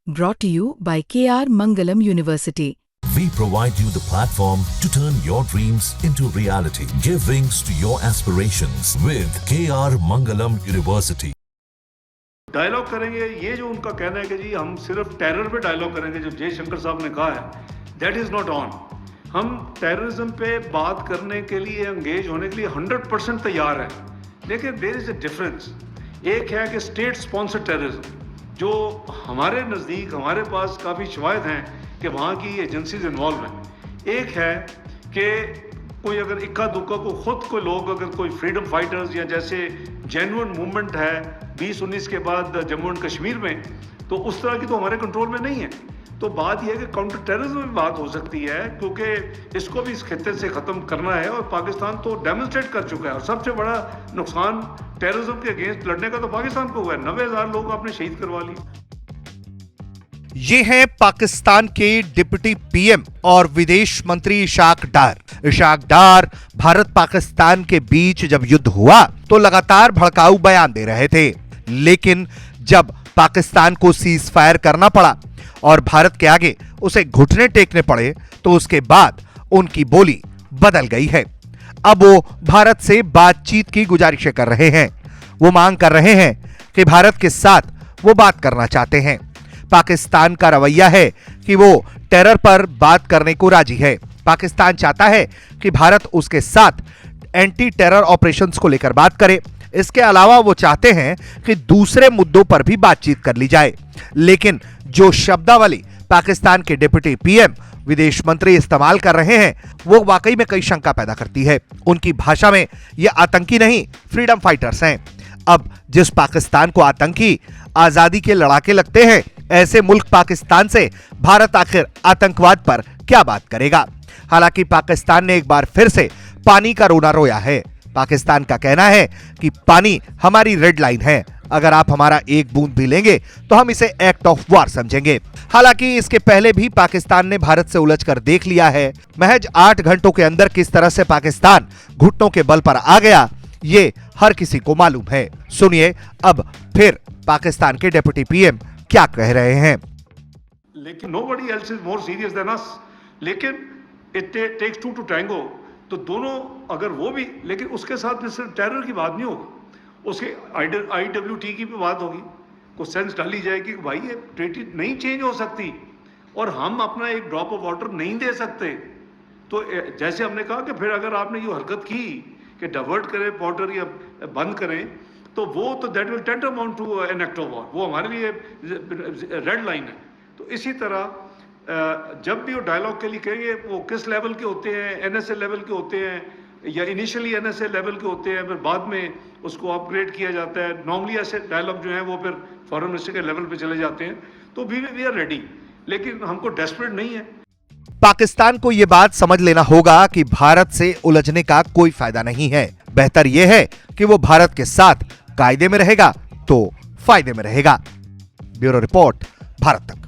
Brought to you by KR Mangalam University. We provide you the platform to turn your dreams into reality. Give wings to your aspirations with KR Mangalam University. Dialogue करेंगे, ये जो उनका कहना है कि जी हम सिर्फ terror पे डायलॉग करेंगे, जो जयशंकर साहब ने कहा है, दैट इज़ नॉट ऑन। हम टेररिज्म पे बात करने के लिए, एंगेज होने के लिए 100% तैयार हैं, लेकिन देयर इज़ अ डिफरेंस। एक है कि स्टेट स्पॉन्सर्ड टेररिज्म, जो हमारे नज़दीक, हमारे पास काफ़ी शवाहिद हैं कि वहाँ की एजेंसीज इन्वॉल्व हैं। एक है कि कोई अगर इक्का दुक्का को खुद कोई लोग, अगर कोई फ्रीडम फाइटर्स या जैसे जेन्युइन मूवमेंट है 2019 के बाद जम्मू एंड कश्मीर में, तो उस तरह की तो हमारे कंट्रोल में नहीं है। तो बात यह है कि काउंटर टेररिज्म में बात हो सकती है, क्योंकि इसको भी इस खित्ते से ख़त्म करना है और पाकिस्तान तो डेमोन्स्ट्रेट कर चुका है। और सबसे बड़ा नुकसान टेररिज्म के अगेंस्ट लड़ने का तो पाकिस्तान को हुआ है। 90,000 लोग आपने शहीद करवा लिए। ये हैं पाकिस्तान के डिप्टी पीएम और विदेश मंत्री इशाक डार। इशाक डार भारत पाकिस्तान के बीच जब युद्ध हुआ तो लगातार भड़काऊ बयान दे रहे थे, लेकिन जब पाकिस्तान को सीज फायर करना पड़ा और भारत के आगे उसे घुटने टेकने पड़े तो उसके बाद उनकी बोली बदल गई है। अब वो भारत से बातचीत की गुजारिशें कर रहे हैं। वो मांग कर रहे हैं कि भारत के साथ वो बात करना चाहते हैं। पाकिस्तान का रवैया है कि वो टेरर पर बात करने को राजी है। पाकिस्तान चाहता है कि भारत उसके साथ एंटी टेरर ऑपरेशंस को लेकर बात करे। इसके अलावा वो चाहते हैं कि दूसरे मुद्दों पर भी बातचीत कर ली जाए, लेकिन जो शब्दावली पाकिस्तान के डिप्टी पीएम, विदेश मंत्री इस्तेमाल कर रहे हैं वो वाकई में कई शंका पैदा करती है। उनकी भाषा में ये आतंकी नहीं, फ्रीडम फाइटर्स हैं। अब जिस पाकिस्तान को आतंकी आजादी के लड़ाके लगते हैं, ऐसे मुल्क पाकिस्तान से भारत आखिर आतंकवाद पर क्या बात करेगा। हालांकि पाकिस्तान ने एक बार फिर से पानी का रोना रोया है। पाकिस्तान का कहना है कि पानी हमारी रेड लाइन है, अगर आप हमारा एक बूंद भी लेंगे तो हम इसे एक्ट ऑफ वॉर समझेंगे। हालांकि इसके पहले भी पाकिस्तान ने भारत से उलझकर देख लिया है। महज 8 घंटों के अंदर किस तरह से पाकिस्तान घुटनों के बल पर आ गया, ये हर किसी को मालूम है। सुनिए अब फिर पाकिस्तान के डिप्टी पीएम क्या कह रहे हैं। लेकिन nobody else is more serious than us, लेकिन it takes two to tango, तो दोनों अगर वो भी, लेकिन उसके साथ सिर्फ टेरर की बात नहीं होगी, उसके IWT की भी बात होगी। को सेंस डाली जाएगी कि भाई ये ट्रीटी नहीं चेंज हो सकती और हम अपना एक ड्रॉप ऑफ वाटर नहीं दे सकते। तो जैसे हमने कहा कि फिर अगर आपने ये हरकत की कि डाइवर्ट करें वाटर या बंद करें, तो वो तो that will tantamount to an act of war, वो हमारे लिए रेड लाइन है। तो इसी तरह जब भी वो डायलॉग के लिए कहेंगे, वो किस लेवल के होते हैं, NSA लेवल के होते हैं या इनिशियली NSA लेवल के होते हैं, फिर बाद में उसको अपग्रेड किया जाता है। नॉर्मली ऐसे डायलॉग जो हैं वो फिर फॉरेन मिनिस्टर के लेवल पे चले जाते हैं। तो वी आर रेडी, लेकिन हमको डेस्परेट नहीं है। पाकिस्तान को यह बात समझ लेना होगा कि भारत से उलझने का कोई फायदा नहीं है। बेहतर यह है कि वो भारत के साथ कायदे में रहेगा तो फायदे में रहेगा। ब्यूरो रिपोर्ट, भारत तक।